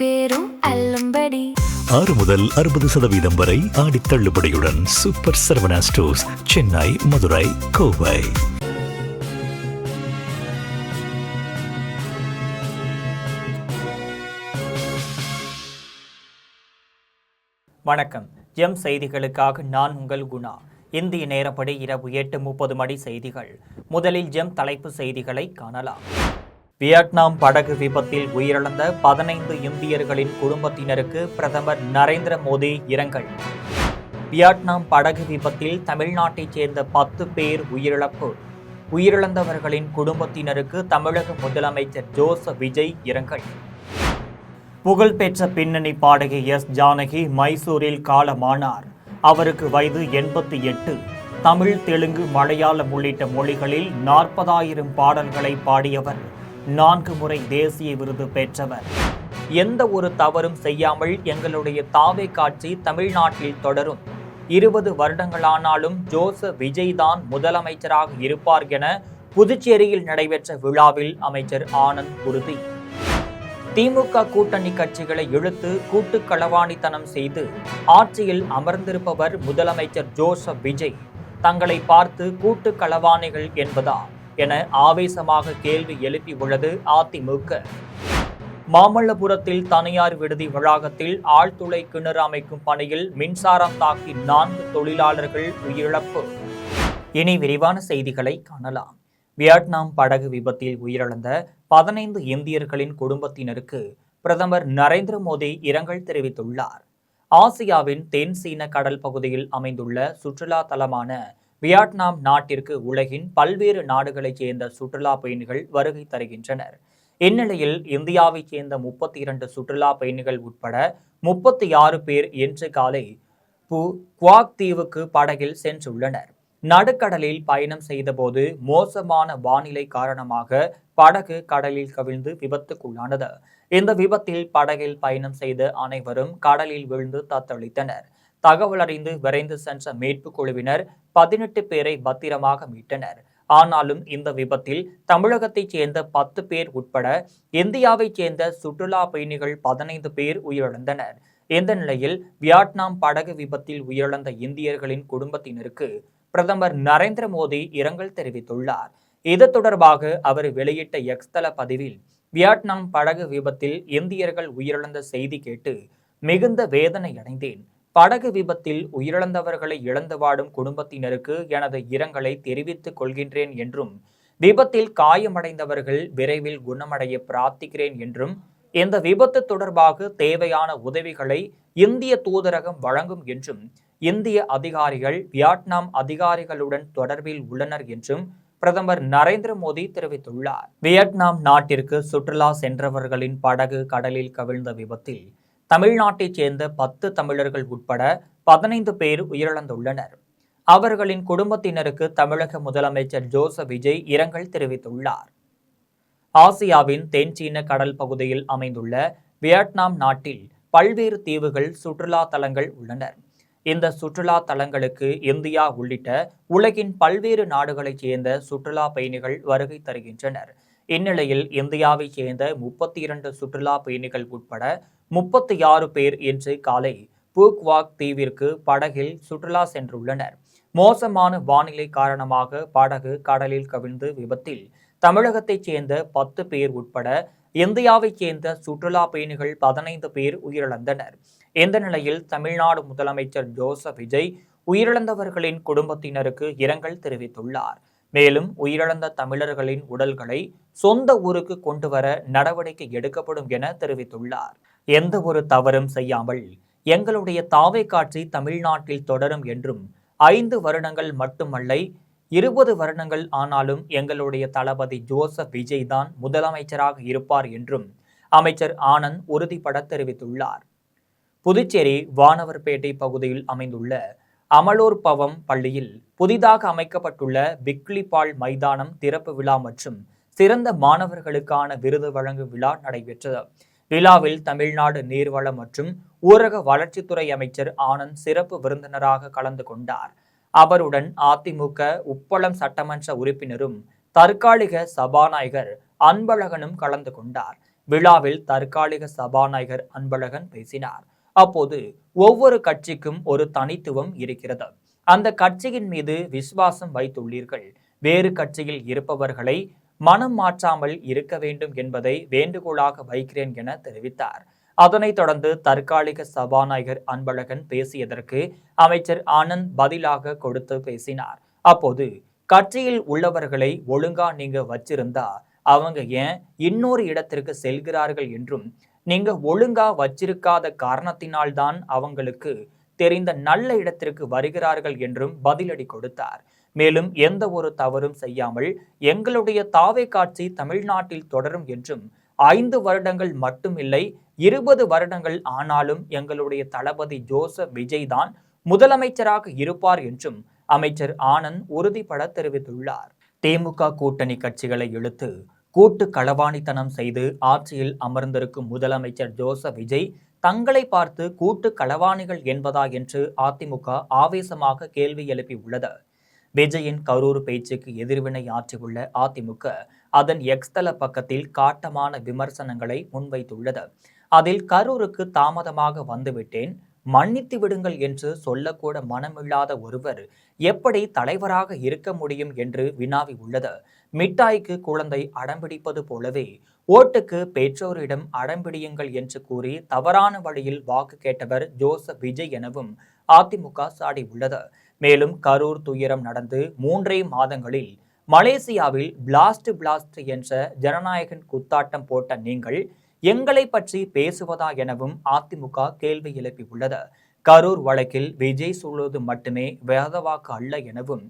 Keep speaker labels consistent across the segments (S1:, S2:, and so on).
S1: பேரும் அல்லும்படி
S2: 6 முதல் 60% வரை ஆடி தள்ளுபடியுடன் சூப்பர் சரவணா ஸ்டோர்ஸ், சென்னை, மதுரை, கோவை.
S3: வணக்கம். ஜெம் செய்திகளுக்காக நான் உங்கள் குணா. இந்திய நேரப்படி இரவு 8:30 மணி செய்திகள். முதலில் ஜெம் தலைப்பு செய்திகளை காணலாம். வியட்நாம் படகு விபத்தில் உயிரிழந்த 15 இந்தியர்களின் குடும்பத்தினருக்கு பிரதமர் நரேந்திர மோடி இரங்கல். வியட்நாம் படகு விபத்தில் தமிழ்நாட்டைச் சேர்ந்த 10 பேர் உயிரிழப்பு. உயிரிழந்தவர்களின் குடும்பத்தினருக்கு தமிழக முதலமைச்சர் ஜோசப் விஜய் இரங்கல். புகழ்பெற்ற பின்னணி பாடகி எஸ். ஜானகி மைசூரில் காலமானார். அவருக்கு வயது 88. தமிழ், தெலுங்கு, மலையாளம் உள்ளிட்ட மொழிகளில் 40,000 பாடல்களை பாடியவர். 4 முறை தேசிய விருது பெற்றவர். எந்த ஒரு தவறும் செய்யாமல் எங்களுடைய தாவே காட்சி தமிழ்நாட்டில் தொடரும். 20 வருடங்களானாலும் ஜோசப் விஜய் தான் முதலமைச்சராக இருப்பார் என புதுச்சேரியில் நடைபெற்ற விழாவில் அமைச்சர் ஆனந்த் உறுதி. திமுக கூட்டணி கட்சிகளை இழுத்து கூட்டு களவாணித்தனம் செய்து ஆட்சியில் அமர்ந்திருப்பவர் முதலமைச்சர் ஜோசப் விஜய். தங்களை பார்த்து கூட்டு களவாணிகள் என்பதா என ஆவேசமாக கேள்வி எழுப்பியுள்ளது அதிமுக. மாமல்லபுரத்தில் தனியார் விடுதி வளாகத்தில் ஆழ்துளை கிணறு அமைக்கும் பணியில் மின்சாரம் தாக்கி 4 தொழிலாளர்கள் உயிரிழப்பு. இனி விரிவான செய்திகளை காணலாம். வியட்நாம் படகு விபத்தில் உயிரிழந்த 15 இந்தியர்களின் குடும்பத்தினருக்கு பிரதமர் நரேந்திர மோடி இரங்கல் தெரிவித்துள்ளார். ஆசியாவின் தென் சீன கடல் பகுதியில் அமைந்துள்ள சுற்றுலா தலமான வியட்நாம் நாட்டிற்கு உலகின் பல்வேறு நாடுகளைச் சேர்ந்த சுற்றுலா பயணிகள் வருகை தருகின்றனர். இந்நிலையில் இந்தியாவைச் சேர்ந்த 32 சுற்றுலா பயணிகள் உட்பட 36 பேர் இன்று காலை குவாக் தீவுக்கு படகில் சென்றுள்ளனர். நடுக்கடலில் பயணம் செய்தபோது மோசமான வானிலை காரணமாக படகு கடலில் கவிழ்ந்து விபத்துக்குள்ளானது. இந்த விபத்தில் படகில் பயணம் செய்த அனைவரும் கடலில் விழுந்து தத்தளித்தனர். தகவல் அறிந்து விரைந்து சென்ற மீட்பு குழுவினர் 18 பேரை பத்திரமாக மீட்டனர். ஆனாலும் இந்த விபத்தில் தமிழகத்தைச் சேர்ந்த 10 பேர் உட்பட இந்தியாவைச் சேர்ந்த சுற்றுலா பயணிகள் 15 பேர் உயிரிழந்தனர். இந்த நிலையில் வியட்நாம் படகு விபத்தில் உயிரிழந்த இந்தியர்களின் குடும்பத்தினருக்கு பிரதமர் நரேந்திர மோடி இரங்கல் தெரிவித்துள்ளார். இது தொடர்பாக அவர் வெளியிட்ட எக்ஸ் தள பதிவில், வியட்நாம் படகு விபத்தில் இந்தியர்கள் உயிரிழந்த செய்தி கேட்டு மிகுந்த வேதனை அடைந்தேன். படகு விபத்தில் உயிரிழந்தவர்களை இழந்து வாடும் குடும்பத்தினருக்கு எனது இரங்கலை தெரிவித்துக் கொள்கின்றேன் என்றும், விபத்தில் காயமடைந்தவர்கள் விரைவில் குணமடைய பிரார்த்திக்கிறேன் என்றும், இந்த விபத்து தொடர்பாக தேவையான உதவிகளை இந்திய தூதரகம் வழங்கும் என்றும், இந்திய அதிகாரிகள் வியட்நாம் அதிகாரிகளுடன் தொடர்பில் உள்ளனர் என்றும் பிரதமர் நரேந்திர மோடி தெரிவித்துள்ளார். வியட்நாம் நாட்டிற்கு சுற்றுலா சென்றவர்களின் படகு கடலில் கவிழ்ந்த விபத்தில் தமிழ்நாட்டைச் சேர்ந்த 10 தமிழர்கள் உட்பட 15 பேர் உயிரிழந்துள்ளனர். அவர்களின் குடும்பத்தினருக்கு தமிழக முதலமைச்சர் ஜோசப் விஜய் இரங்கல் தெரிவித்துள்ளார். ஆசியாவின் தென் சீன கடல் பகுதியில் அமைந்துள்ள வியட்நாம் நாட்டில் பல்வேறு தீவுகள், சுற்றுலா தலங்கள் உள்ளன. இந்த சுற்றுலா தலங்களுக்கு இந்தியா உள்ளிட்ட உலகின் பல்வேறு நாடுகளைச் சேர்ந்த சுற்றுலா பயணிகள் வருகை தருகின்றனர். இந்நிலையில் இந்தியாவைச் சேர்ந்த 32 சுற்றுலா பயணிகள் உட்பட 36 பேர் இன்று காலை பூக்வாக் தீவிற்கு படகில் சுற்றுலா சென்றுள்ளனர். மோசமான வானிலை காரணமாக படகு கடலில் கவிழ்ந்து விபத்தில் தமிழகத்தைச் சேர்ந்த 10 பேர் உட்பட இந்தியாவைச் சேர்ந்த சுற்றுலா பயணிகள் 15 பேர் உயிரிழந்தனர். இந்த நிலையில் தமிழ்நாடு முதலமைச்சர் ஜோசப் விஜய் உயிரிழந்தவர்களின் குடும்பத்தினருக்கு இரங்கல் தெரிவித்துள்ளார். மேலும் உயிரிழந்த தமிழர்களின் உடல்களை சொந்த ஊருக்கு கொண்டு வர நடவடிக்கை எடுக்கப்படும் என தெரிவித்துள்ளார். எந்த ஒரு தவறும் செய்யாமல் எங்களுடைய தாவே காட்சி தமிழ்நாட்டில் தொடரும் என்றும், 5 வருடங்கள் மட்டுமல்ல 20 வருடங்கள் ஆனாலும் எங்களுடைய தளபதி ஜோசப் விஜய் தான் முதலமைச்சராக இருப்பார் என்றும் அமைச்சர் ஆனந்த் உறுதிபட தெரிவித்துள்ளார். புதுச்சேரி வானவர்பேட்டை பகுதியில் அமைந்துள்ள அமலோர் பவம் பள்ளியில் புதிதாக அமைக்கப்பட்டுள்ள பிக்லி பால் மைதானம் திறப்பு விழா மற்றும் சிறந்த மாணவர்களுக்கான விருது வழங்கும் விழா நடைபெற்றது. விழாவில் தமிழ்நாடு நீர்வளம் மற்றும் ஊரக வளர்ச்சித்துறை அமைச்சர் ஆனந்த் சிறப்பு விருந்தினராக கலந்து கொண்டார். அவருடன் அதிமுக உப்பளம் சட்டமன்ற உறுப்பினரும் தற்காலிக சபாநாயகர் அன்பழகனும் கலந்து கொண்டார். விழாவில் தற்காலிக சபாநாயகர் அன்பழகன் பேசினார். அப்போது ஒவ்வொரு கட்சிக்கும் ஒரு தனித்துவம் இருக்கிறது. அந்த கட்சியின் மீது விசுவாசம் வைத்துள்ளீர்கள். வேறு கட்சியில் இருப்பவர்களை மனம் மாற்றாமல் இருக்க வேண்டும் என்பதை வேண்டுகோளாக வைக்கிறேன் என தெரிவித்தார். அதனைத் தொடர்ந்து தற்காலிக சபாநாயகர் அன்பழகன் பேசியதற்கு அமைச்சர் ஆனந்த் பதிலாக கொடுத்து பேசினார். அப்போது கட்சியில் உள்ளவர்களை ஒழுங்கா நீங்க வச்சிருந்தா அவங்க ஏன் இன்னொரு இடத்திற்கு செல்கிறார்கள் என்றும், நீங்க ஒழுங்கா வச்சிருக்காத காரணத்தினால்தான் அவங்களுக்கு தெரிந்த நல்ல இடத்திற்கு வருகிறார்கள் என்றும் பதிலடி கொடுத்தார். மேலும் எந்த ஒரு தவறும் செய்யாமல் எங்களுடைய தாவே காட்சி தமிழ்நாட்டில் தொடரும் என்றும், 5 வருடங்கள் மட்டுமில்லை 20 வருடங்கள் ஆனாலும் எங்களுடைய தளபதி ஜோசப் விஜய் தான் முதலமைச்சராக இருப்பார் என்றும் அமைச்சர் ஆனந்த் உறுதிபட தெரிவித்துள்ளார். திமுக கூட்டணி கட்சிகளை இழுத்து கூட்டு களவாணித்தனம் செய்து ஆட்சியில் அமர்ந்திருக்கும் முதலமைச்சர் ஜோசப் விஜய் தங்களை பார்த்து கூட்டு களவாணிகள் என்பதா என்று அதிமுக ஆவேசமாக கேள்வி எழுப்பியுள்ளது. விஜயின் கரூர் பேச்சுக்கு எதிர்வினை ஆற்றியுள்ள அதிமுக அதன் எக்ஸ்தல பக்கத்தில் காட்டமான விமர்சனங்களை முன்வைத்துள்ளது. அதில் கரூருக்கு தாமதமாக வந்துவிட்டேன், மன்னித்து விடுங்கள் என்று சொல்லக்கூட மனமில்லாத ஒருவர் எப்படி தலைவராக இருக்க முடியும் என்று வினாவி உள்ளது. மிட்டாய்க்கு குழந்தை அடம்பிடிப்பது போலவே ஓட்டுக்கு பெற்றோரிடம் அடம்பிடியுங்கள் என்று கூறி தவறான வழியில் வாக்கு கேட்டவர் ஜோசப் விஜய் எனவும் அதிமுக சாடியுள்ளது. மேலும் கரூர் துயரம் நடந்து 3 மாதங்களில் மலேசியாவில் பிளாஸ்ட் என்ற ஜனநாயகன் குத்தாட்டம் போட்ட நீங்கள் எங்களை பற்றி பேசுவதா எனவும் அதிமுக கேள்வி எழுப்பியுள்ளது. கரூர் வழக்கில் விஜய் சொல்வது மட்டுமே வேதவாக்கு அல்ல எனவும்,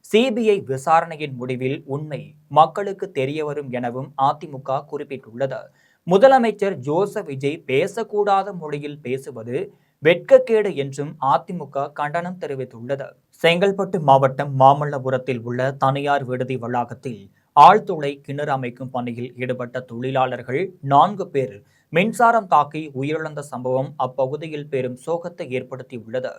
S3: சிபிஐ விசாரணையின் முடிவில் உண்மை மக்களுக்கு தெரியவரும் எனவும் அதிமுக குறிப்பிட்டுள்ளது. முதலமைச்சர் ஜோசப் விஜய் பேசக்கூடாத மொழியில் பேசுவது வெட்கக்கேடு என்றும் அதிமுக கண்டனம் தெரிவித்துள்ளது. செங்கல்பட்டு மாவட்டம் மாமல்லபுரத்தில் உள்ள தனியார் விடுதி வளாகத்தில் ஆழ்துளை கிணறு அமைக்கும் பணியில் ஈடுபட்ட தொழிலாளர்கள் 4 பேர் மின்சாரம் தாக்கி உயிரிழந்த சம்பவம் அப்பகுதியில் பெரும் சோகத்தை ஏற்படுத்தியுள்ளது.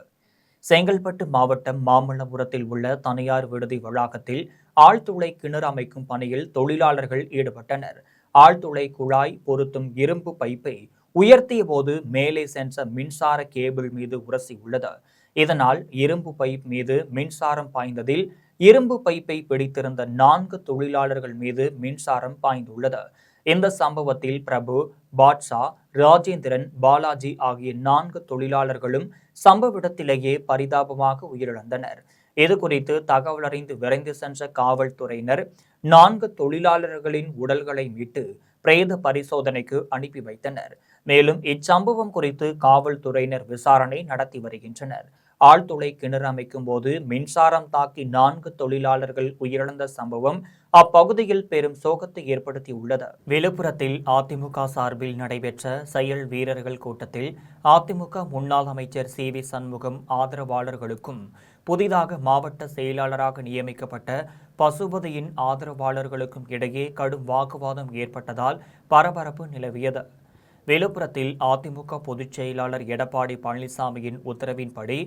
S3: செங்கல்பட்டு மாவட்டம் மாமல்லபுரத்தில் உள்ள தனியார் விடுதி வளாகத்தில் ஆழ்துளை கிணறு அமைக்கும் பணியில் தொழிலாளர்கள் ஈடுபட்டனர். ஆழ்துளை குழாய் பொருத்தும் இரும்பு பைப்பை உயர்த்திய போது மேலே சென்ற மின்சார கேபிள் மீது உரசியுள்ளது. இதனால் இரும்பு பைப் மீது மின்சாரம் பாய்ந்ததில் இரும்பு பைப்பை பிடித்திருந்த 4 தொழிலாளர்கள் மீது மின்சாரம் பாய்ந்துள்ளது. இந்த சம்பவத்தில் பிரபு, பாட்ஷா, ராஜேந்திரன், பாலாஜி ஆகிய 4 தொழிலாளர்களும் சம்பவ இடத்திலேயே பரிதாபமாக உயிரிழந்தனர். இதுகுறித்து தகவல் அறிந்து விரைந்து சென்ற காவல்துறையினர் 4 தொழிலாளர்களின் உடல்களை மீட்டு பிரேத பரிசோதனைக்கு அனுப்பி வைத்தனர். மேலும் இச்சம்பவம் குறித்து காவல்துறையினர் விசாரணை நடத்தி வருகின்றனர். ஆழ்துளை கிணறு அமைக்கும் போது மின்சாரம் தாக்கி 4 தொழிலாளர்கள் உயிரிழந்த சம்பவம் அப்பகுதியில் பெரும் சோகத்தை ஏற்படுத்தியுள்ளது. விழுப்புரத்தில் அதிமுக சார்பில் நடைபெற்ற செயல் வீரர்கள் கூட்டத்தில் அதிமுக முன்னாள் அமைச்சர் சி.வி. சண்முகம் ஆதரவாளர்களுக்கும் புதிதாக மாவட்ட செயலாளராக நியமிக்கப்பட்ட பசுபதியின் ஆதரவாளர்களுக்கும் இடையே கடும் வாக்குவாதம் ஏற்பட்டதால் பரபரப்பு நிலவியது. விழுப்புரத்தில் அதிமுக பொதுச் செயலாளர் எடப்பாடி பழனிசாமியின் உத்தரவின்படி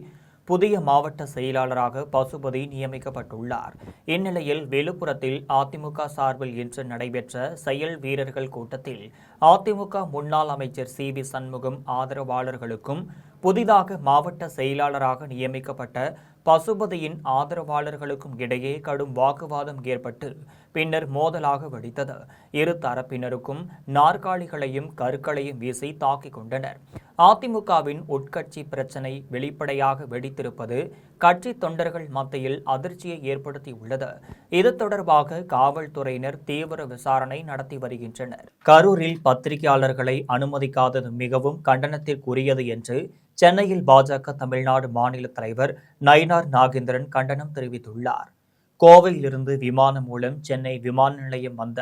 S3: புதிய மாவட்ட செயலாளராக பசுபதி நியமிக்கப்பட்டுள்ளார். இந்நிலையில் விழுப்புரத்தில் அதிமுக சார்பில் இன்று நடைபெற்ற செயல் வீரர்கள் கூட்டத்தில் அதிமுக முன்னாள் அமைச்சர் சி.வி. சண்முகம் ஆதரவாளர்களுக்கும் புதிதாக மாவட்ட செயலாளராக நியமிக்கப்பட்ட பசுபதியின் ஆதரவாளர்களுக்கும் இடையே கடும் வாக்குவாதம் ஏற்பட்டு பின்னர் மோதலாக வெடித்தது. இரு தரப்பினருக்கும் நாற்காலிகளையும் கற்களையும் வீசி தாக்கிக் கொண்டனர். அதிமுகவின் உட்கட்சி பிரச்சினை வெளிப்படையாக வெடித்திருப்பது கட்சி தொண்டர்கள் மத்தியில் அதிர்ச்சியை ஏற்படுத்தியுள்ளது. இது தொடர்பாக காவல்துறையினர் தீவிர விசாரணை நடத்தி வருகின்றனர். கரூரில் பத்திரிகையாளர்களை அனுமதிக்காதது மிகவும் கண்டனத்திற்குரியது என்று சென்னையில் பாஜக தமிழ்நாடு மாநில தலைவர் நயினார் நாகேந்திரன் கண்டனம் தெரிவித்துள்ளார். கோவையிலிருந்து விமானம் மூலம் சென்னை விமான நிலையம் வந்த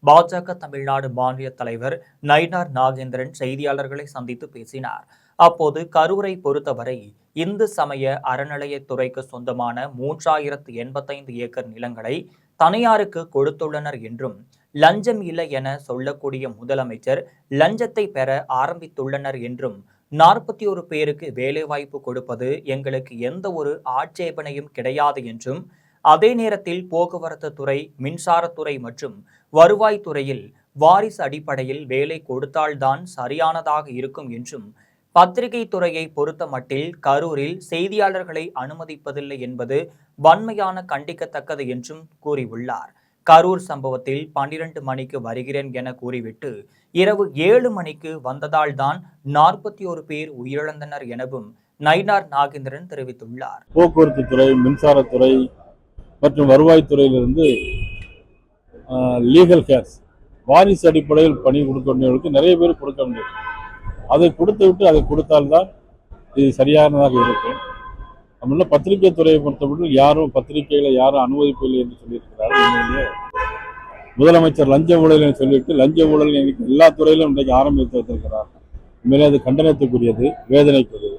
S3: பாஜக தமிழ்நாடு மாநில தலைவர் நயினார் நாகேந்திரன் செய்தியாளர்களை சந்தித்து பேசினார். அப்போது கரூரை பொறுத்தவரை இந்து சமய அறநிலையத்துறைக்கு சொந்தமான 3085 ஏக்கர் நிலங்களை தனியாருக்கு கொடுத்துள்ளனர் என்றும், லஞ்சம் இல்லை என சொல்லக்கூடிய முதலமைச்சர் லஞ்சத்தை பெற ஆரம்பித்துள்ளனர் என்றும், 41 பேருக்கு வேலைவாய்ப்பு கொடுப்பது எங்களுக்கு எந்த ஒரு ஆட்சேபனையும் கிடையாது என்றும், அதே நேரத்தில் போக்குவரத்து துறை, மின்சாரத்துறை மற்றும் வருவாய்த்துறையில் வாரிசு அடிப்படையில் வேலை கொடுத்தால்தான் சரியானதாக இருக்கும் என்றும், பத்திரிகை துறையை பொறுத்தமட்டில் கரூரில் செய்தியாளர்களை அனுமதிப்பதில்லை என்பது வன்மையான கண்டிக்கத்தக்கது என்றும் கூறியுள்ளார். கரூர் சம்பவத்தில் 12 மணிக்கு வருகிறேன் என கூறிவிட்டு இரவு 7 மணிக்கு வந்ததால் தான் 41 பேர் உயிரிழந்தனர் எனவும் நயினார் நாகேந்திரன் தெரிவித்துள்ளார்.
S4: போக்குவரத்து துறை, மின்சாரத்துறை மற்றும் வருவாய்த்துறையிலிருந்து லீகல் கேர்ஸ் வாரிசு அடிப்படையில் பணி கொடுக்கக்கூடியவர்களுக்கு நிறைய பேர் கொடுக்க முடியும். அதை கொடுத்து விட்டு அதை கொடுத்தால்தான் இது சரியானதாக இருக்கும். நம்மள பத்திரிகை துறையை பொறுத்தவரை யாரும் பத்திரிகையில யாரும் அனுமதிப்பில்லை என்று சொல்லியிருக்கிறார்கள். முதலமைச்சர் லஞ்ச ஊழல் சொல்லிட்டு லஞ்ச ஊழல் எல்லா துறையிலும் இன்றைக்கு ஆரம்பித்து வைத்திருக்கிறார். உண்மையிலே அது கண்டனத்துக்குரியது, வேதனைக்குரியது.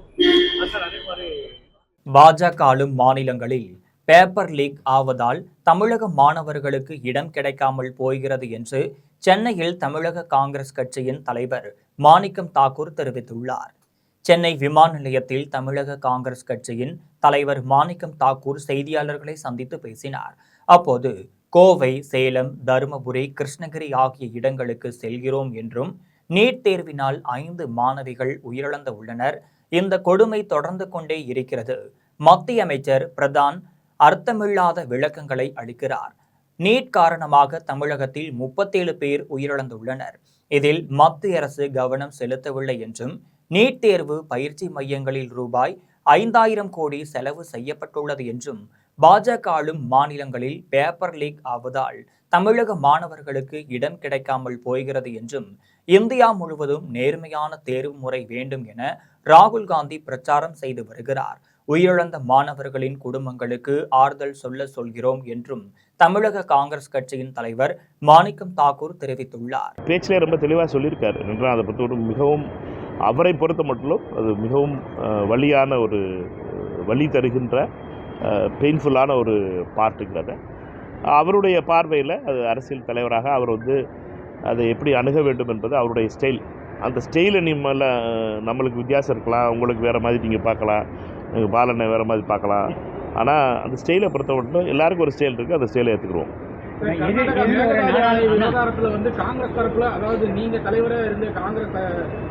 S3: பாஜக ஆளும் மாநிலங்களில் பேப்பர் லீக் ஆவதால் தமிழக மாணவர்களுக்கு இடம் கிடைக்காமல் போகிறது என்று சென்னையில் தமிழக காங்கிரஸ் கட்சியின் தலைவர் மாணிக்கம் தாக்கூர் தெரிவித்துள்ளார். சென்னை விமான நிலையத்தில் தமிழக காங்கிரஸ் கட்சியின் தலைவர் மாணிக்கம் தாக்கூர் செய்தியாளர்களை சந்தித்து பேசினார். அப்போது கோவை, சேலம், தருமபுரி, கிருஷ்ணகிரி ஆகிய இடங்களுக்கு செல்கிறோம் என்றும், நீட் தேர்வினால் 5 மாணவிகள் உயிரிழந்து உள்ளனர். இந்த கொடுமை தொடர்ந்து கொண்டே இருக்கிறது. மத்திய அமைச்சர் பிரதான் அர்த்தமில்லாத விளக்கங்களை அளிக்கிறார். நீட் காரணமாக தமிழகத்தில் 37 பேர் உயிரிழந்துள்ளனர். இதில் மத்திய அரசு கவனம் செலுத்தவில்லை என்றும், நீட் தேர்வு பயிற்சி மையங்களில் ரூபாய் 5000 கோடி செலவு செய்யப்பட்டுள்ளது என்றும், பாஜக ஆளும் மாநிலங்களில் பேப்பர் லீக் ஆவதால் தமிழக மாணவர்களுக்கு இடம் கிடைக்காமல் போகிறது என்றும், இந்தியா முழுவதும் நேர்மையான தேர்வு முறை வேண்டும் என ராகுல் காந்தி பிரச்சாரம் செய்து வருகிறார். உயிரிழந்த மாணவர்களின் குடும்பங்களுக்கு ஆறுதல் சொல்கிறோம் என்றும் தமிழக காங்கிரஸ் கட்சியின் தலைவர் மாணிக்கம் தாக்கூர் தெரிவித்துள்ளார்.
S5: பேச்சிலே ரொம்ப தெளிவாக சொல்லியிருக்காரு என்றால் அதை பற்றி மிகவும் அவரை பொறுத்த மட்டும் அது மிகவும் வலி தருகின்ற பெயின்ஃபுல்லான ஒரு பார்ட்டுங்கிறத அவருடைய பார்வையில் அது அரசியல் தலைவராக அவர் அதை எப்படி அணுக வேண்டும் என்பது அவருடைய ஸ்டைல். அந்த ஸ்டைலை நம்மளுக்கு வித்தியாசம் இருக்கலாம், உங்களுக்கு வேறு மாதிரி நீங்கள் பார்க்கலாம், பாலனை வேறு மாதிரி பார்க்கலாம். ஆனால் அந்த ஸ்டைலை பொறுத்த மட்டும் எல்லாருக்கும் ஒரு ஸ்டைல் இருக்குது, அந்த ஸ்டைலை ஏற்றுக்குருவோம்.
S6: விவகாரத்தில் காங்கிரஸ் தரப்புல, அதாவது நீங்க தலைவராக இருந்த காங்கிரஸ்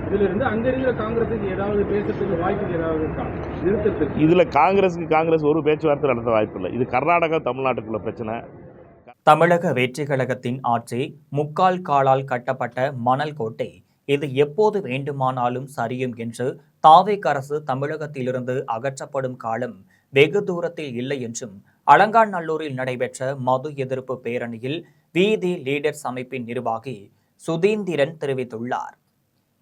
S6: இதிலிருந்து அங்க இருக்கிற காங்கிரஸுக்கு ஏதாவது பேசுறதுக்கு வாய்ப்பு ஏதாவது இருக்கா?
S5: இதுல காங்கிரஸ் ஒரு பேச்சுவார்த்தை நடத்த வாய்ப்பு இல்லை. இது கர்நாடகா தமிழ்நாட்டுக்குள்ள பிரச்சனை.
S3: தமிழக வெற்றி கழகத்தின் ஆட்சி முக்கால் காலால் கட்டப்பட்ட மணல் கோட்டை இது எப்போது வேண்டுமானாலும் சரியும் என்று தாவேக அரசு தமிழகத்திலிருந்து அகற்றப்படும் காலம் வெகு தூரத்தில் இல்லை என்றும், அலங்காநல்லூரில் நடைபெற்ற மது எதிர்ப்பு பேரணியில் வீதி லீடர்ஸ் அமைப்பின் நிர்வாகி சுதீந்திரன் தெரிவித்துள்ளார்.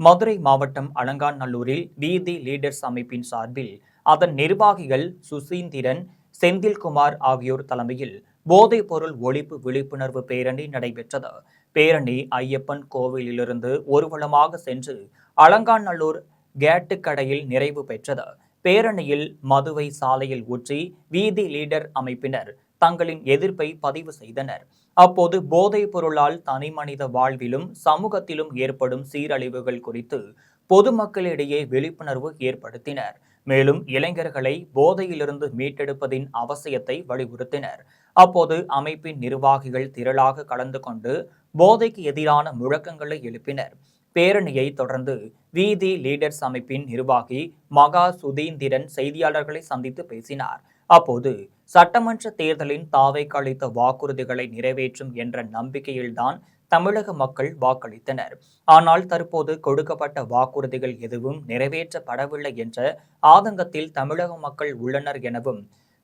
S3: மதுரை மாவட்டம் அலங்காநல்லூரில் வீதி லீடர்ஸ் அமைப்பின் சார்பில் அதன் நிர்வாகிகள் சுசீந்திரன், செந்தில்குமார் ஆகியோர் தலைமையில் போதைப் பொருள் ஒழிப்பு விழிப்புணர்வு பேரணி நடைபெற்றது. பேரணி ஐயப்பன் கோவிலிலிருந்து ஊர்வலமாக சென்று அலங்காநல்லூர் கேட்டுக்கடையில் நிறைவு பெற்றது. பேரணியில் மதுவை சாலையில் ஊற்றி வீதி லீடர் அமைப்பினர் தங்களின் எதிர்ப்பை பதிவு செய்தனர். அப்போது போதைப் பொருளால் தனிமனித வாழ்விலும் சமூகத்திலும் ஏற்படும் சீரழிவுகள் குறித்து பொதுமக்களிடையே விழிப்புணர்வு ஏற்படுத்தினர். மேலும் இளைஞர்களை போதையிலிருந்து மீட்டெடுப்பதின் அவசியத்தை வலியுறுத்தினர். அப்போது அமைப்பின் நிர்வாகிகள் திரளாக கலந்து கொண்டு போதைக்கு எதிரான முழக்கங்களை எழுப்பினர். பேரணியை தொடர்ந்து வீதி லீடர்ஸ் அமைப்பின் நிர்வாகி மகா சுதீந்திரன் செய்தியாளர்களை சந்தித்து பேசினார். அப்போது சட்டமன்ற தேர்தலின் தாவேக அளித்த வாக்குறுதிகளை நிறைவேற்றும் என்ற நம்பிக்கையில்தான் தமிழக மக்கள் வாக்களித்தனர். ஆனால் தற்போது கொடுக்கப்பட்ட வாக்குறுதிகள் எதுவும் நிறைவேற்றப்படவில்லை என்ற ஆதங்கத்தில் தமிழக மக்கள் உள்ளனர் எனவும்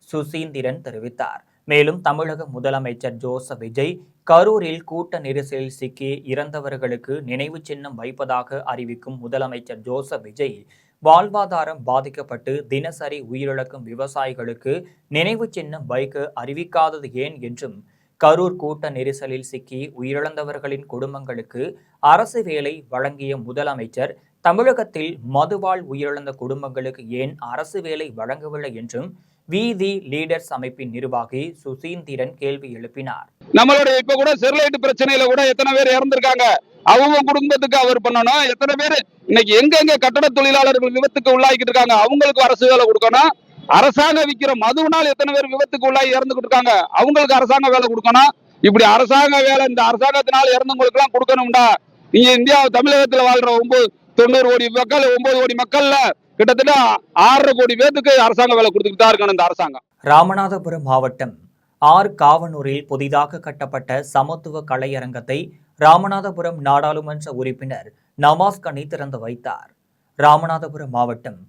S3: சுசீந்திரன் தெரிவித்தார். மேலும் தமிழக முதலமைச்சர் ஜோசப் விஜய் கரூரில் கூட்ட நெரிசலில் சிக்கி இறந்தவர்களுக்கு நினைவு சின்னம் வைப்பதாக அறிவிக்கும் முதலமைச்சர் ஜோசப் விஜய் வாழ்வாதாரம் பாதிக்கப்பட்டு தினசரி உயிரிழக்கும் விவசாயிகளுக்கு நினைவு சின்னம் வைக்க அறிவிக்காதது ஏன் என்றும், கரூர் கூட்ட நெரிசலில் சிக்கி உயிரிழந்தவர்களின் குடும்பங்களுக்கு அரசு வேலை வழங்கிய முதலமைச்சர் தமிழகத்தில் மதுவால் உயிரிழந்த குடும்பங்களுக்கு ஏன் அரசு வேலை வழங்கவில்லை என்றும் வீதி லீடர்ஸ் அமைப்பின் நிர்வாகி சுசீந்திரன் கேள்வி எழுப்பினார்.
S7: நம்மளுடைய இப்ப கூட ஸ்டெர்லைட் பிரச்சனையில கூட எத்தனை பேர் இறந்திருக்காங்க, அவங்க குடும்பத்துக்கு அவர் பண்ணணும். எத்தனை பேர் இன்னைக்கு எங்கெங்க கட்டட தொழிலாளர்கள் விபத்துக்கு உள்ளாகிட்டு இருக்காங்க, அவங்களுக்கு அரசு வேலை கொடுக்கணும். அரசாங்கம் விற்கிற மதுவினால் எத்தனை பேர் விபத்துக்கு உள்ளாகி இறந்துகிட்டு இருக்காங்க, அவங்களுக்கு அரசாங்கம் வேலை கொடுக்கணும். இப்படி அரசாங்க வேலை இந்த அரசாங்கத்தினால இறந்தவங்களுக்கு எல்லாம் கொடுக்கணும்டா. நீங்க இந்தியா தமிழகத்துல வாழ்ற 90 கோடி மக்கள், 9 கோடி மக்கள்ல கிட்டத்தட்ட 6.5 கோடி பேருக்கு அரசாங்க வேலை கொடுத்துட்டு தான் இருக்கணும் இந்த அரசாங்கம்.
S3: ராமநாதபுரம் மாவட்டம் காவனூரில் புதிதாக கட்டப்பட்ட சமத்துவ கலையரங்கத்தை ராமநாதபுரம் நாடாளுமன்ற உறுப்பினர் நவாஸ் கனி திறந்து வைத்தார். ராமநாதபுரம் மாவட்டம்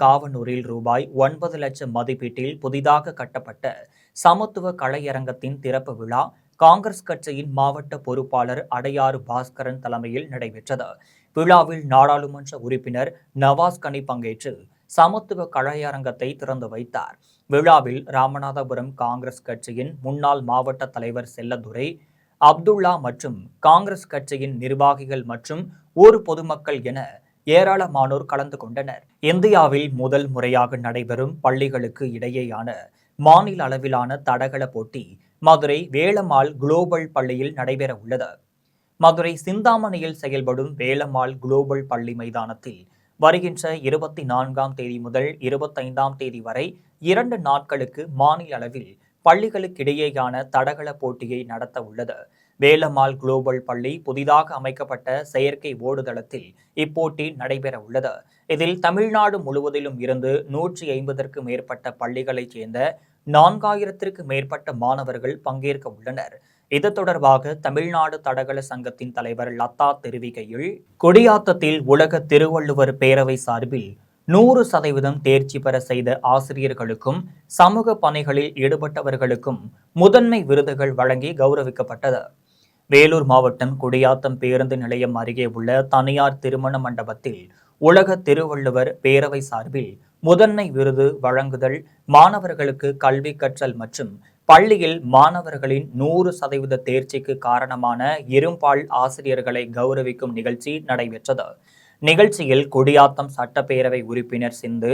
S3: காவனூரில் ரூபாய் 9 லட்சம் மதிப்பீட்டில் புதிதாக கட்டப்பட்ட சமத்துவ கலையரங்கத்தின் திறப்பு விழா காங்கிரஸ் கட்சியின் மாவட்ட பொறுப்பாளர் அடையாறு பாஸ்கரன் தலைமையில் நடைபெற்றது. விழாவில் நாடாளுமன்ற உறுப்பினர் நவாஸ் கனி பங்கேற்று சமத்துவ கலையரங்கத்தை திறந்து வைத்தார். விழாவில் ராமநாதபுரம் காங்கிரஸ் கட்சியின் முன்னாள் மாவட்ட தலைவர் செல்லதுரை, அப்துல்லா மற்றும் காங்கிரஸ் கட்சியின் நிர்வாகிகள் மற்றும் ஊர் பொதுமக்கள் என ஏராளமானோர் கலந்து கொண்டனர். இந்தியாவில் முதல் முறையாக நடைபெறும் பள்ளிகளுக்கு இடையேயான மாநில அளவிலான தடகள போட்டி மதுரை வேலம்மாள் குளோபல் பள்ளியில் நடைபெற உள்ளது. மதுரை சிந்தாமணியில் செயல்படும் வேலம்மாள் குளோபல் பள்ளி மைதானத்தில் வருகின்ற 24ஆம் தேதி முதல் 25ஆம் தேதி வரை 2 நாட்களுக்கு மாநில அளவில் பள்ளிகளுக்கிடையேயான தடகள போட்டியை நடத்த உள்ளது. வேலம்மாள் குளோபல் பள்ளி புதிதாக அமைக்கப்பட்ட செயற்கை ஓடுதளத்தில் இப்போட்டி நடைபெற உள்ளது. இதில் தமிழ்நாடு முழுவதிலும் இருந்து 150க்கும் மேற்பட்ட பள்ளிகளைச் சேர்ந்த 4000த்திற்கு மேற்பட்ட மாணவர்கள் பங்கேற்க உள்ளனர். இது தொடர்பாக தமிழ்நாடு தடகள சங்கத்தின் தலைவர் லதா தெரிவிக்கையில், கொடியாத்தத்தில் உலக திருவள்ளுவர் பேரவை சார்பில் 100% தேர்ச்சி பெற செய்த ஆசிரியர்களுக்கும் சமூக பணிகளில் ஈடுபட்டவர்களுக்கும் முதன்மை விருதுகள் வழங்கி கௌரவிக்கப்பட்டது. வேலூர் மாவட்டம் கொடியாத்தம் பேருந்து நிலையம் அருகே உள்ள தனியார் திருமண மண்டபத்தில் உலக திருவள்ளுவர் பேரவை சார்பில் முதன்மை விருது வழங்குதல், மாணவர்களுக்கு கல்வி கற்றல் மற்றும் பள்ளியில் மாணவர்களின் 100% தேர்ச்சிக்கு காரணமான இரும்பால் ஆசிரியர்களை கௌரவிக்கும் நிகழ்ச்சி நடைபெற்றது. நிகழ்ச்சியில் கொடியாத்தம் சட்டப்பேரவை உறுப்பினர் சிந்து,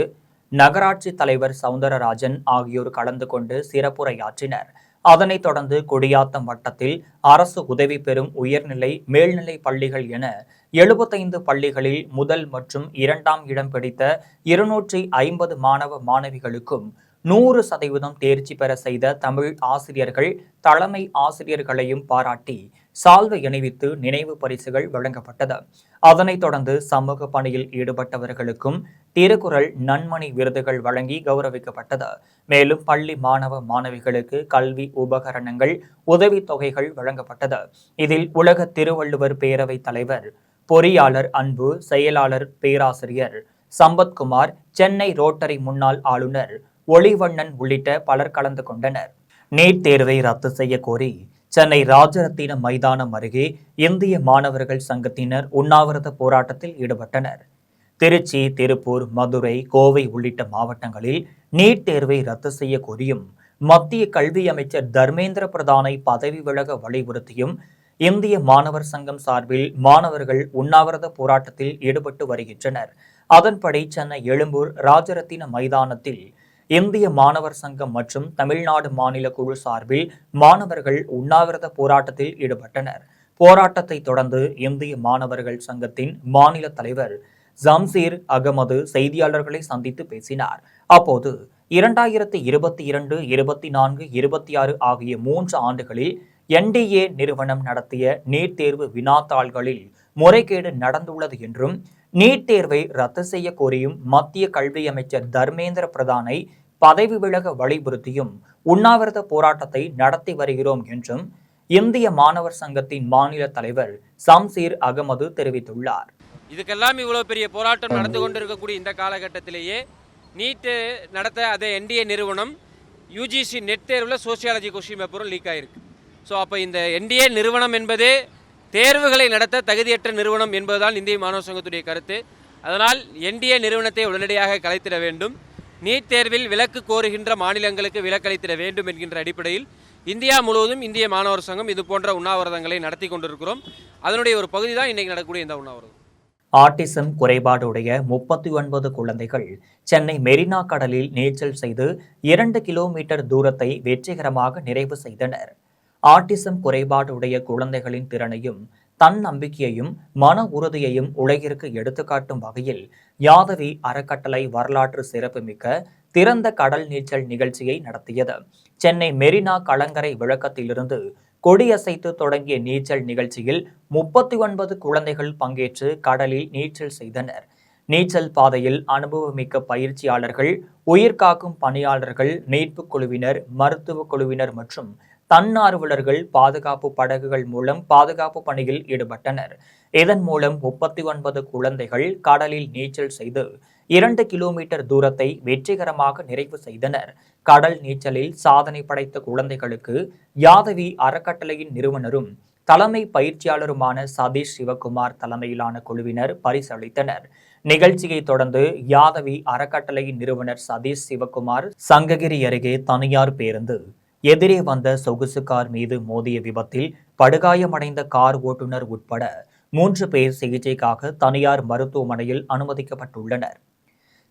S3: நகராட்சி தலைவர் சவுந்தரராஜன் ஆகியோர் கலந்து கொண்டு சிறப்புரையாற்றினர். அதனைத் தொடர்ந்து கொடியாத்தம் வட்டத்தில் அரசு உதவி பெறும் உயர்நிலை, மேல்நிலை பள்ளிகள் என 75 பள்ளிகளில் முதல் மற்றும் 2ஆம் இடம் பிடித்த 250 மாணவ மாணவிகளுக்கும் 100% தேர்ச்சி பெற செய்த தமிழ் ஆசிரியர்கள், தலைமை ஆசிரியர்களையும் பாராட்டி சால்வை அணிவித்து நினைவு பரிசுகள் வழங்கப்பட்டது. அதனைத் தொடர்ந்து சமூக பணியில் ஈடுபட்டவர்களுக்கும் திருக்குறள் நன்மணி விருதுகள் வழங்கி கௌரவிக்கப்பட்டது. மேலும் பள்ளி மாணவ மாணவிகளுக்கு கல்வி உபகரணங்கள், உதவித்தொகைகள் வழங்கப்பட்டது. இதில் உலக திருவள்ளுவர் பேரவை தலைவர், பொறியாளர் அன்பு, செயலாளர் பேராசிரியர் சம்பத்குமார், சென்னை ரோட்டரி முன்னாள் ஆளுநர் ஒளிவண்ணன் உள்ளிட்ட பலர் கலந்து கொண்டனர். நீட் தேர்வை ரத்து செய்ய கோரி சென்னை ராஜரத்தின மைதானம் அருகே இந்திய மாணவர்கள் சங்கத்தினர் உண்ணாவிரத போராட்டத்தில் ஈடுபட்டனர். திருச்சி, திருப்பூர், மதுரை, கோவை உள்ளிட்ட மாவட்டங்களில் நீட் தேர்வை ரத்து செய்ய கோரியும் மத்திய கல்வி அமைச்சர் தர்மேந்திர பிரதானை பதவி விலக வலியுறுத்தியும் இந்திய மாணவர் சங்கம் சார்பில் மாணவர்கள் உண்ணாவிரத போராட்டத்தில் ஈடுபட்டு வருகின்றனர். அதன்படி சென்னை எழும்பூர் ராஜரத்தின மைதானத்தில் இந்திய மாணவர் சங்கம் மற்றும் தமிழ்நாடு மாநில குழு சார்பில் மாணவர்கள் உண்ணாவிரத போராட்டத்தில் ஈடுபட்டனர். போராட்டத்தை தொடர்ந்து இந்திய மாணவர்கள் சங்கத்தின் மாநில தலைவர் ஜம்சீர் அகமது செய்தியாளர்களை சந்தித்து பேசினார். அப்போது 2022, 24, 26 ஆகிய 3 ஆண்டுகளில் NDA நிறுவனம் நடத்திய நீட் தேர்வு வினாத்தாள்களில் முறைகேடு நடந்துள்ளது என்றும், நீட் தேர்வை ரத்து செய்ய கோரியும் மத்திய கல்வி அமைச்சர் தர்மேந்திர பிரதானை பதவி விலக வலியுறுத்தியும் உண்ணாவிரத போராட்டத்தை நடத்தி வருகிறோம் என்றும் இந்திய மாணவர் சங்கத்தின் மாநில தலைவர் சம்சீர் அகமது தெரிவித்துள்ளார்.
S8: இதுக்கெல்லாம் இவ்வளவு பெரிய போராட்டம் நடந்து கொண்டிருக்கக்கூடிய இந்த காலகட்டத்திலேயே நீட்டு நடத்த அதே NDA நிறுவனம் UGC நெட் தேர்வில் சோசியாலஜி கொஸ்டின் பேப்பரும் லீக் ஆயிருக்கு. ஸோ அப்போ இந்த NDA நிறுவனம் என்பதே தேர்வுகளை நடத்த தகுதியற்ற நிறுவனம் என்பதுதான் இந்திய மாணவர் சங்கத்துடைய கருத்து. அதனால் NDA நிறுவனத்தை உடனடியாக கலைத்திட வேண்டும். நீட் தேர்வில் விலக்கு கோருகின்ற மாநிலங்களுக்கு விலக்களித்திட வேண்டும் என்கின்ற அடிப்படையில் இந்தியா முழுவதும் இந்திய மாணவர் சங்கம் இது போன்ற உண்ணாவிரதங்களை நடத்தி கொண்டிருக்கிறோம். அதனுடைய ஒரு பகுதி தான் இன்றைக்கு நடக்கக்கூடிய இந்த உண்ணாவிரதம்.
S3: ஆட்டிசம் குறைபாடுடைய 39 குழந்தைகள் சென்னை மெரினா கடலில் நீச்சல் செய்து 2 கிலோமீட்டர் தூரத்தை வெற்றிகரமாக நிறைவு செய்தனர். ஆட்டிசம் குறைபாடுடைய குழந்தைகளின் திறனையும் தன்னம்பிக்கையையும் மன உறுதியையும் உலகிற்கு எடுத்துக்காட்டும் வகையில் யாதவி அறக்கட்டளை வரலாற்று சிறப்புமிக்க திறந்த கடல் நீச்சல் நிகழ்ச்சியை நடத்தியது. சென்னை மெரினா கலங்கரை விளக்கத்திலிருந்து கொடியசைத்து தொடங்கிய நீச்சல் நிகழ்ச்சியில் 39 குழந்தைகள் பங்கேற்று கடலில் நீச்சல் செய்தனர். நீச்சல் பாதையில் அனுபவமிக்க பயிற்சியாளர்கள், உயிர்காக்கும் பணியாளர்கள், மீட்புக் குழுவினர், மருத்துவ குழுவினர் மற்றும் தன்னார்வலர்கள் பாதுகாப்பு படகுகள் மூலம் பாதுகாப்பு பணியில் ஈடுபட்டனர். இதன் மூலம் 39 குழந்தைகள் கடலில் நீச்சல் செய்து 2 கிலோமீட்டர் தூரத்தை வெற்றிகரமாக நிறைவு செய்தனர். கடல் நீச்சலில் சாதனை படைத்த குழந்தைகளுக்கு யாதவி அறக்கட்டளையின் நிறுவனரும் தலைமை பயிற்சியாளருமான சதீஷ் சிவகுமார் தலைமையிலான குழுவினர் பரிசளித்தனர். நிகழ்ச்சியை தொடர்ந்து யாதவி அறக்கட்டளையின் நிறுவனர் சதீஷ் சிவகுமார் சங்ககிரி அருகே தனியார் பேருந்து எதிரே வந்த சொகுசு கார் மீது மோதிய விபத்தில் படுகாயமடைந்த கார் ஓட்டுநர் உட்பட 3 பேர் சிகிச்சைக்காக தனியார் மருத்துவமனையில் அனுமதிக்கப்பட்டுள்ளனர்.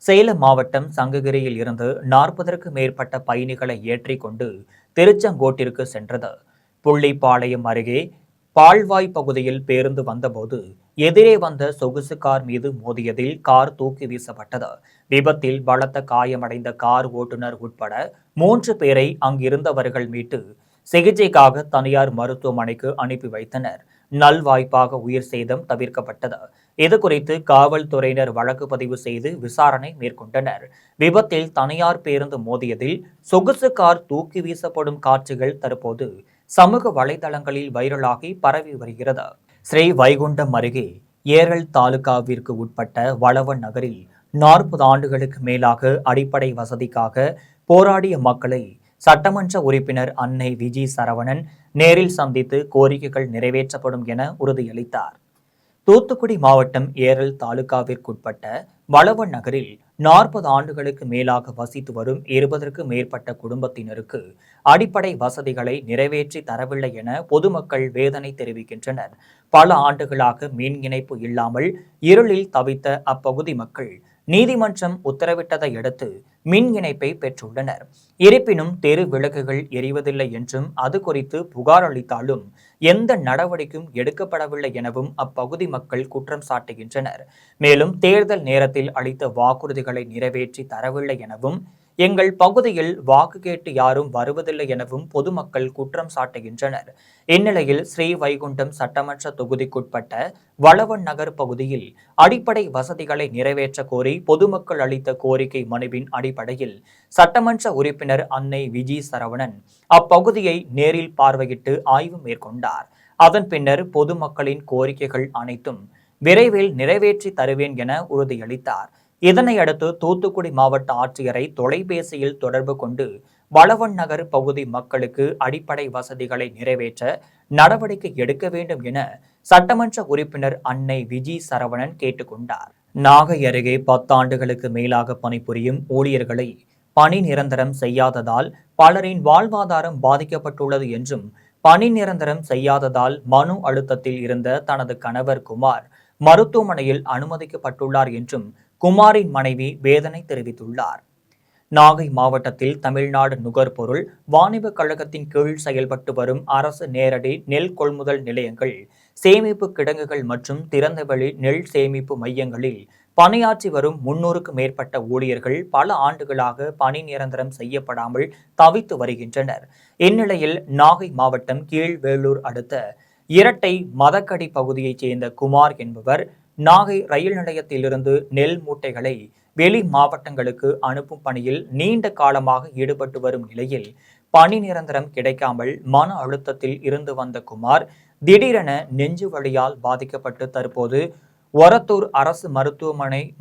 S3: சேலம் மாவட்டம் சங்ககிரியில் இருந்து 40க்கும் மேற்பட்ட பயணிகளை ஏற்றிக்கொண்டு திருச்செங்கோட்டிற்கு சென்றது. புள்ளிப்பாளையம் அருகே பால்வாய் பகுதியில் பேருந்து வந்தபோது எதிரே வந்த சொகுசு கார் மீது மோதியதில் கார் தூக்கி வீசப்பட்டது. விபத்தில் பலத்த காயமடைந்த கார் ஓட்டுநர் உட்பட 3 பேரை அங்கிருந்தவர்கள் மீட்டு சிகிச்சைக்காக தனியார் மருத்துவமனைக்கு அனுப்பி வைத்தனர். நல்வாய்ப்பாக உயிர் சேதம் தவிர்க்கப்பட்டது. இதுகுறித்து காவல்துறையினர் வழக்கு பதிவு செய்து விசாரணை மேற்கொண்டனர். விபத்தில் தனியார் பேருந்து மோதியதில் சொகுசு கார் தூக்கி வீசப்படும் காட்சிகள் தற்போது சமூக வலைதளங்களில் வைரலாகி பரவி வருகிறது. ஸ்ரீ வைகுண்டம் அருகே ஏரல் தாலுகாவிற்கு உட்பட்ட வளவன் நகரில் 40 ஆண்டுகளுக்கு மேலாக அடிப்படை வசதிக்காக போராடிய மக்களை சட்டமன்ற உறுப்பினர் அன்னை விஜி சரவணன் நேரில் சந்தித்து கோரிக்கைகள் நிறைவேற்றப்படும் என உறுதியளித்தார். தூத்துக்குடி மாவட்டம் ஏரல் தாலுகாவிற்குட்பட்ட வளவன் நகரில் 40 ஆண்டுகளுக்கு மேலாக வசித்து வரும் 20க்கும் மேற்பட்ட குடும்பத்தினருக்கு அடிப்படை வசதிகளை நிறைவேற்றி தரவில்லை என பொதுமக்கள் வேதனை தெரிவிக்கின்றனர். பல ஆண்டுகளாக மின் இணைப்பு இல்லாமல் இருளில் தவித்த அப்பகுதி மக்கள் நீதிமன்றம் உத்தரவிட்டதை அடுத்து மின் இணைப்பை பெற்றுள்ளனர். இருப்பினும் தெரு விளக்குகள் எரிவதில்லை என்றும் அது குறித்து புகார் அளித்தாலும் எந்த நடவடிக்கையும் எடுக்கப்படவில்லை எனவும் அப்பகுதி மக்கள் குற்றம் சாட்டுகின்றனர். மேலும் தேர்தல் நேரத்தில் அளித்த வாக்குறுதிகளை நிறைவேற்றி தரவில்லை எனவும் எங்கள் பகுதியில் வாக்கு கேட்டு யாரும் வருவதில்லை எனவும் பொதுமக்கள் குற்றம் சாட்டுகின்றனர். இந்நிலையில் ஸ்ரீ வைகுண்டம் சட்டமன்ற தொகுதிக்குட்பட்ட வளவன் நகர் பகுதியில் அடிப்படை வசதிகளை நிறைவேற்ற கோரி பொதுமக்கள் அளித்த கோரிக்கை மனுவின் அடிப்படையில் சட்டமன்ற உறுப்பினர் அன்னை விஜி சரவணன் அப்பகுதியை நேரில் பார்வையிட்டு ஆய்வு மேற்கொண்டார். அதன் பின்னர் பொதுமக்களின் கோரிக்கைகள் அனைத்தும் விரைவில் நிறைவேற்றி தருவேன் என உறுதியளித்தார். இதனையடுத்து தூத்துக்குடி மாவட்ட ஆட்சியரை தொலைபேசியில் தொடர்பு கொண்டு வளவன் நகர் பகுதி மக்களுக்கு அடிப்படை வசதிகளை நிறைவேற்ற நடவடிக்கை எடுக்க வேண்டும் என சட்டமன்ற உறுப்பினர் அன்னை விஜி சரவணன் கேட்டுக்கொண்டார். நாகை அருகே 10 ஆண்டுகளுக்கு மேலாக பணிபுரியும் ஊழியர்களை பணி நிரந்தரம் செய்யாததால் பலரின் வாழ்வாதாரம் பாதிக்கப்பட்டுள்ளது என்றும், பணி நிரந்தரம் செய்யாததால் மனு அழுத்தத்தில் இருந்த தனது கணவர் குமார் மருத்துவமனையில் அனுமதிக்கப்பட்டுள்ளார் என்றும் குமாரின் மனைவி வேதனை தெரிவித்துள்ளார். நாகை மாவட்டத்தில் தமிழ்நாடு நுகர்பொருள் வாணிப கழகத்தின் கீழ் செயல்பட்டு வரும் அரசு நேரடி நெல் கொள்முதல் நிலையங்கள், சேமிப்பு கிடங்குகள் மற்றும் திறந்தவெளி நெல் சேமிப்பு மையங்களில் பணியாற்றி வரும் 300க்கும் மேற்பட்ட ஊழியர்கள் பல ஆண்டுகளாக பணி நிரந்தரம் செய்யப்படாமல் தவித்து வருகின்றனர். இந்நிலையில் நாகை மாவட்டம் கீழ்வேளூர் அடுத்த இரட்டை மதக்கடி பகுதியைச் சேர்ந்த குமார் என்பவர் நாகை ரயில் நிலையத்திலிருந்து நெல் மூட்டைகளை வெளி மாவட்டங்களுக்கு அனுப்பும் பணியில் நீண்ட காலமாக ஈடுபட்டு வரும் நிலையில் பணி நிரந்தரம் கிடைக்காமல் மன அழுத்தத்தில் இருந்து வந்த குமார் திடீரென நெஞ்சு வலியால் பாதிக்கப்பட்டு தற்போது ஒரத்தூர் அரசு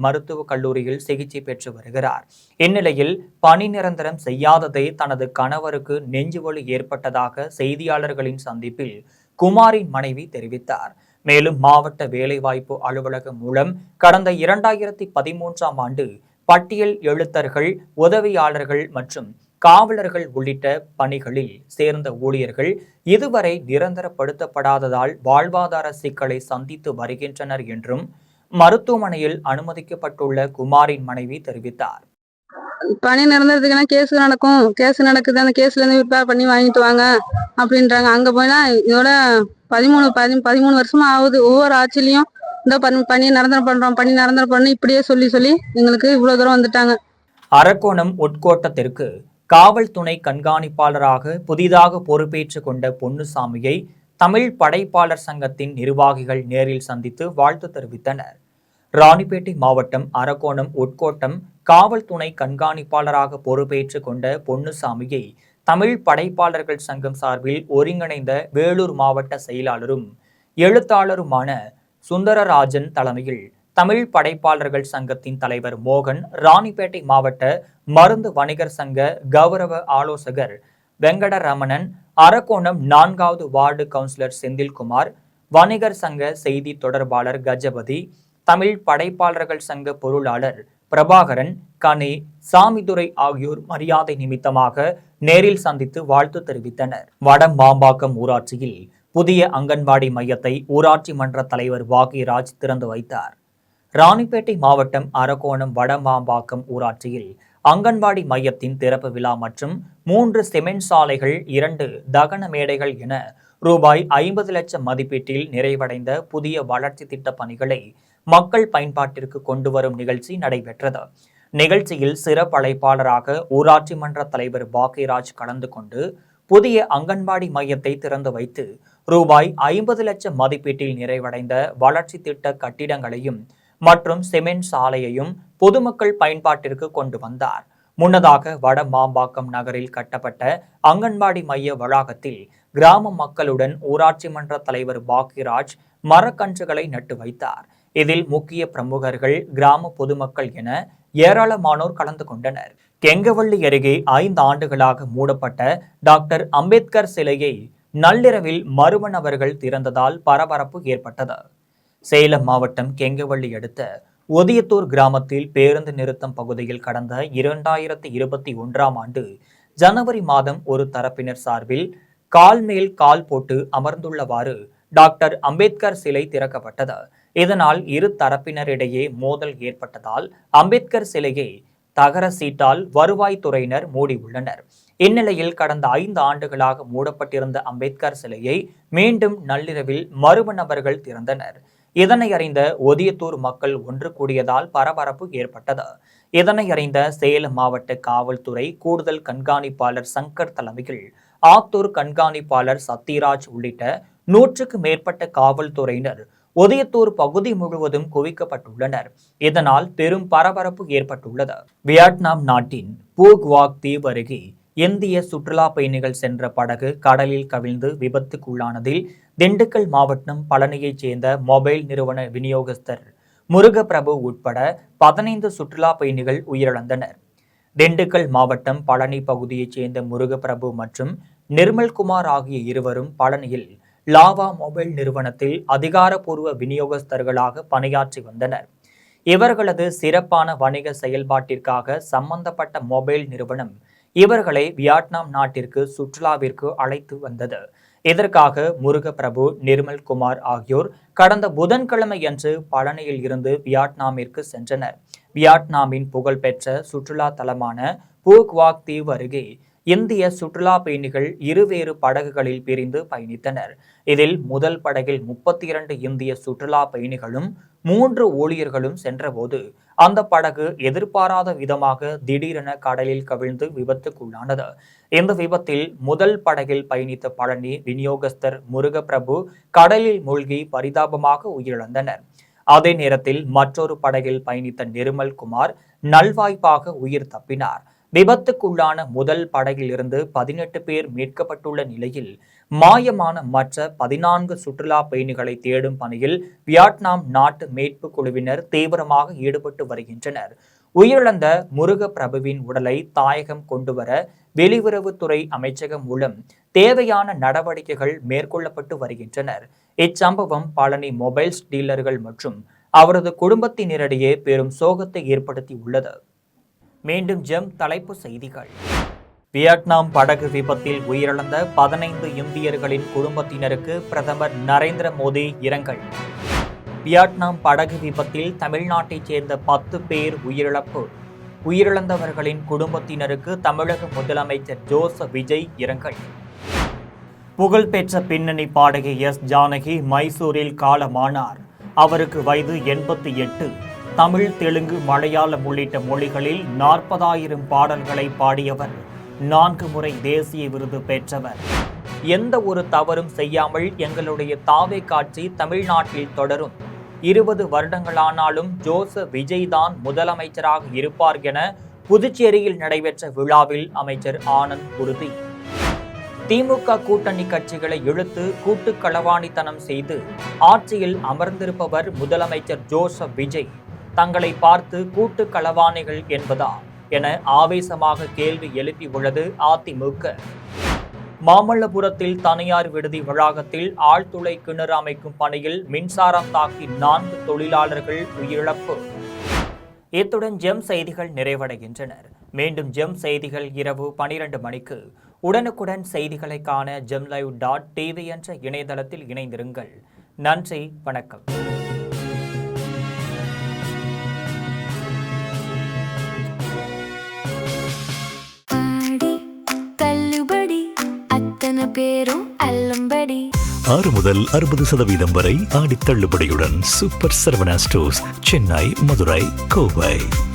S3: மருத்துவக் கல்லூரியில் சிகிச்சை பெற்று வருகிறார். இந்நிலையில் பணி நிரந்தரம் செய்யாததே தனது கணவருக்கு நெஞ்சுவலி ஏற்பட்டதாக செய்தியாளர்களின் சந்திப்பில் குமாரின் மனைவி தெரிவித்தார். மேலும் மாவட்ட வேலைவாய்ப்பு அலுவலகம் மூலம் கடந்த 2013ஆம் ஆண்டு பட்டியல் எழுத்தர்கள், உதவியாளர்கள் மற்றும் காவலர்கள் உள்ளிட்ட பணிகளில் சேர்ந்த ஊழியர்கள் இதுவரை நிரந்தரப்படுத்தப்படாததால் வாழ்வாதார சிக்கலை சந்தித்து வருகின்றனர் என்றும் மருத்துவமனையில் அனுமதிக்கப்பட்டுள்ள குமாரின் மனைவி தெரிவித்தார்.
S9: பணி நிரந்தரத்துக்குன்னா கேஸ் நடக்குது, அந்த கேஸ்ல இருந்து ரிப்பேர் பண்ணி வாங்கிட்டு வாங்க அப்படின்றாங்க. அங்க போனா இதோட 13 வருஷமா ஆகுது. ஒவ்வொரு ஆட்சிலையும் இந்த பணி நிரந்தரம் பண்ணி இப்படியே சொல்லி எங்களுக்கு இவ்வளவு தூரம் வந்துட்டாங்க.
S3: அரக்கோணம் உட்கோட்டத்திற்கு காவல் துணை கண்காணிப்பாளராக புதிதாக பொறுப்பேற்றுக் கொண்ட பொன்னுசாமியை தமிழ் படைப்பாளர் சங்கத்தின் நிர்வாகிகள் நேரில் சந்தித்து வாழ்த்து தெரிவித்தனர். ராணிப்பேட்டை மாவட்டம் அரக்கோணம் உட்கோட்டம் காவல் துணை கண்காணிப்பாளராக பொறுப்பேற்றுக் கொண்ட பொன்னுசாமியை தமிழ் படைப்பாளர்கள் சங்கம் சார்பில் ஒருங்கிணைந்த வேலூர் மாவட்ட செயலாளரும் எழுத்தாளருமான சுந்தரராஜன் தலைமையில் தமிழ் படைப்பாளர்கள் சங்கத்தின் தலைவர் மோகன், ராணிப்பேட்டை மாவட்ட மருந்து வணிகர் சங்க கௌரவ ஆலோசகர் வெங்கடரமணன், அரக்கோணம் 4வது வார்டு கவுன்சிலர் செந்தில்குமார், வணிகர் சங்க செய்தி தொடர்பாளர் கஜபதி, தமிழ் படைப்பாளர்கள் சங்க பொருளாளர் பிரபாகரன், கனி, சாமிதுரை ஆகியோர் மரியாதை நிமித்தமாக நேரில் சந்தித்து வாழ்த்து தெரிவித்தனர். வட மாம்பாக்கம் ஊராட்சியில் புதிய அங்கன்வாடி மையத்தை ஊராட்சி மன்ற தலைவர் பாக்யராஜ் திறந்து வைத்தார். ராணிப்பேட்டை மாவட்டம் அரக்கோணம் வட மாம்பாக்கம் ஊராட்சியில் அங்கன்வாடி மையத்தின் திறப்பு விழா மற்றும் 3 சிமெண்ட் சாலைகள், 2 தகன மேடைகள் என ரூபாய் 50 லட்சம் மதிப்பீட்டில் நிறைவடைந்த புதிய வளர்ச்சி திட்ட பணிகளை மக்கள் பயன்பாட்டிற்கு கொண்டு வரும் நிகழ்ச்சி நடைபெற்றது. நிகழ்ச்சியில் சிறப்பு அழைப்பாளராக ஊராட்சி மன்ற தலைவர் பாக்யராஜ் கலந்து கொண்டு புதிய அங்கன்வாடி மையத்தை திறந்து வைத்து ரூபாய் 50 லட்சம் மதிப்பீட்டில் நிறைவடைந்த வளர்ச்சி திட்ட கட்டிடங்களையும் மற்றும் சிமெண்ட் சாலையையும் பொதுமக்கள் பயன்பாட்டிற்கு கொண்டு வந்தார். முன்னதாக வட மாம்பாக்கம் நகரில் கட்டப்பட்ட அங்கன்வாடி மைய வளாகத்தில் கிராம மக்களுடன் ஊராட்சி மன்ற தலைவர் பாக்யராஜ் மரக்கன்றுகளை நட்டு வைத்தார். இதில் முக்கிய பிரமுகர்கள், கிராம பொதுமக்கள் என ஏராளமானோர் கலந்து கொண்டனர். கெங்கவள்ளி அருகே 5 ஆண்டுகளாக மூடப்பட்ட டாக்டர் அம்பேத்கர் சிலையை நள்ளிரவில் மர்ம நபர்கள் திறந்ததால் பரபரப்பு ஏற்பட்டது. சேலம் மாவட்டம் கெங்கவள்ளி அடுத்த ஒதியத்தூர் கிராமத்தில் பேருந்து நிறுத்தம் பகுதியில் கடந்த 2021ஆம் ஆண்டு ஜனவரி மாதம் ஒரு தரப்பினர் சார்பில் கால் மேல் கால் போட்டு அமர்ந்துள்ளவாறு டாக்டர் அம்பேத்கர் சிலை திறக்கப்பட்டது. இதனால் இரு தரப்பினரிடையே மோதல் ஏற்பட்டதால் அம்பேத்கர் சிலையை தகர சீட்டால் வருவாய்த்துறையினர் மூடியுள்ளனர். இந்நிலையில் கடந்த 5 ஆண்டுகளாக மூடப்பட்டிருந்த அம்பேத்கர் சிலையை மீண்டும் நள்ளிரவில் மர்ம நபர்கள் திறந்தனர். இதனை அறிந்த ஒதியத்தூர் மக்கள் ஒன்று கூடியதால் பரபரப்பு ஏற்பட்டது. இதனை அறிந்த சேலம் மாவட்ட காவல்துறை கூடுதல் கண்காணிப்பாளர் சங்கர் தலைமையில் ஆத்தூர் கண்காணிப்பாளர் சத்யராஜ் உள்ளிட்ட 100க்கு மேற்பட்ட காவல்துறையினர் ஒதியத்தூர் பகுதி முழுவதும் குவிக்கப்பட்டுள்ளனர். இதனால் பெரும் பரபரப்பு ஏற்பட்டுள்ளது. வியட்நாம் நாட்டின் பூக்வாக் தீவு அருகே இந்திய சுற்றுலா பயணிகள் சென்ற படகு கடலில் கவிழ்ந்து விபத்துக்குள்ளானதில் திண்டுக்கல் மாவட்டம் பழனியைச் சேர்ந்த மொபைல் நிறுவன விநியோகஸ்தர் முருகப்பிரபு உட்பட 15 சுற்றுலா பயணிகள் உயிரிழந்தனர். திண்டுக்கல் மாவட்டம் பழனி பகுதியைச் சேர்ந்த முருகப்பிரபு மற்றும் நிர்மல்குமார் ஆகிய இருவரும் பழனியில் லாவா மொபைல் நிறுவனத்தில் அதிகாரப்பூர்வ விநியோகஸ்தர்களாக பணியாற்றி வந்தனர். இவர்களது சிறப்பான வணிக செயல்பாட்டிற்காக சம்பந்தப்பட்ட மொபைல் நிறுவனம் இவர்களை வியட்நாம் நாட்டிற்கு சுற்றுலாவிற்கு அழைத்து வந்தது. இதற்காக முருகப்பிரபு, நிர்மல்குமார் ஆகியோர் கடந்த புதன்கிழமையன்று பழனியில் இருந்து வியட்நாமிற்கு சென்றனர். வியட்நாமின் புகழ்பெற்ற சுற்றுலா தலமான பூக்வாக் தீவு அருகே இந்திய சுற்றுலா பயணிகள் இருவேறு படகுகளில் பிரிந்து பயணித்தனர். இதில் முதல் படகில் 32 இந்திய சுற்றுலா பயணிகளும் 3 ஊழியர்களும் சென்றபோது அந்த படகு எதிர்பாராத விதமாக திடீரென கடலில் கவிழ்ந்து விபத்துக்குள்ளானது. இந்த விபத்தில் முதல் படகில் பயணித்த பழனி விநியோகஸ்தர் முருகப்பிரபு கடலில் மூழ்கி பரிதாபமாக உயிரிழந்தனர். அதே நேரத்தில் மற்றொரு படகில் பயணித்த நிர்மல்குமார் நல்வாய்ப்பாக உயிர் தப்பினார். விபத்துக்குள்ளான முதல் படகிலிருந்து 18 பேர் மீட்கப்பட்டுள்ள நிலையில் மாயமான மற்ற 14 சுற்றுலா பயணிகளை தேடும் பணியில் வியட்நாம் நாட்டு மீட்பு குழுவினர் தீவிரமாக ஈடுபட்டு வருகின்றனர். உயிரிழந்த முருகப்பிரபுவின் உடலை தாயகம் கொண்டுவர வெளியுறவுத்துறை அமைச்சகம் மூலம் தேவையான நடவடிக்கைகள் மேற்கொள்ளப்பட்டு வருகின்றனர். இச்சம்பவம் பழனி மொபைல்ஸ் டீலர்கள் மற்றும் அவரது குடும்பத்தினரிடையே பெரும் சோகத்தை ஏற்படுத்தி உள்ளது. மீண்டும் ஜெம் தலைப்பு செய்திகள். வியட்நாம் படகு விபத்தில் உயிரிழந்த 15 இந்தியர்களின் குடும்பத்தினருக்கு பிரதமர் நரேந்திர மோடி இரங்கல். வியட்நாம் படகு விபத்தில் தமிழ்நாட்டைச் சேர்ந்த 10 பேர் உயிரிழப்பு. உயிரிழந்தவர்களின் குடும்பத்தினருக்கு தமிழக முதலமைச்சர் ஜோசப் விஜய் இரங்கல். புகழ்பெற்ற பின்னணி பாடகி எஸ். ஜானகி மைசூரில் காலமானார். அவருக்கு வயது 88. தமிழ், தெலுங்கு, மலையாளம் உள்ளிட்ட மொழிகளில் 40,000 பாடல்களை பாடியவர். 4 முறை தேசிய விருது பெற்றவர். எந்த ஒரு தவறும் செய்யாமல் எங்களுடைய தாவே காட்சி தமிழ்நாட்டில் தொடரும். 20 வருடங்களானாலும் ஜோசப் விஜய் தான் முதலமைச்சராக இருப்பார் என புதுச்சேரியில் நடைபெற்ற விழாவில் அமைச்சர் ஆனந்த் உறுதி. திமுக கூட்டணி கட்சிகளை இழுத்து கூட்டு களவாணித்தனம் செய்து ஆட்சியில் அமர்ந்திருப்பவர் முதலமைச்சர் ஜோசப் விஜய். தங்களை பார்த்து கூட்டு களவாணிகள் என்பதா என ஆவேசமாக கேள்வி எழுப்பியுள்ளது அதிமுக. மாமல்லபுரத்தில் தனியார் விடுதி வளாகத்தில் ஆழ்துளை கிணறு அமைக்கும் பணியில் மின்சாரம் தாக்கி 4 தொழிலாளர்கள் உயிரிழப்பு. இத்துடன் ஜெம் செய்திகள் நிறைவடைகின்றனர். மீண்டும் ஜெம் செய்திகள் இரவு 12 மணிக்கு. உடனுக்குடன் செய்திகளை காண gemlive.tv என்ற இணையதளத்தில் இணைந்திருங்கள். நன்றி, வணக்கம்.
S1: பேரும் அல்லும்படி
S2: 6 முதல் 60% வரை ஆடி தள்ளுபடியுடன் சூப்பர் சரவணா ஸ்டோர்ஸ், சென்னை, மதுரை, கோவை.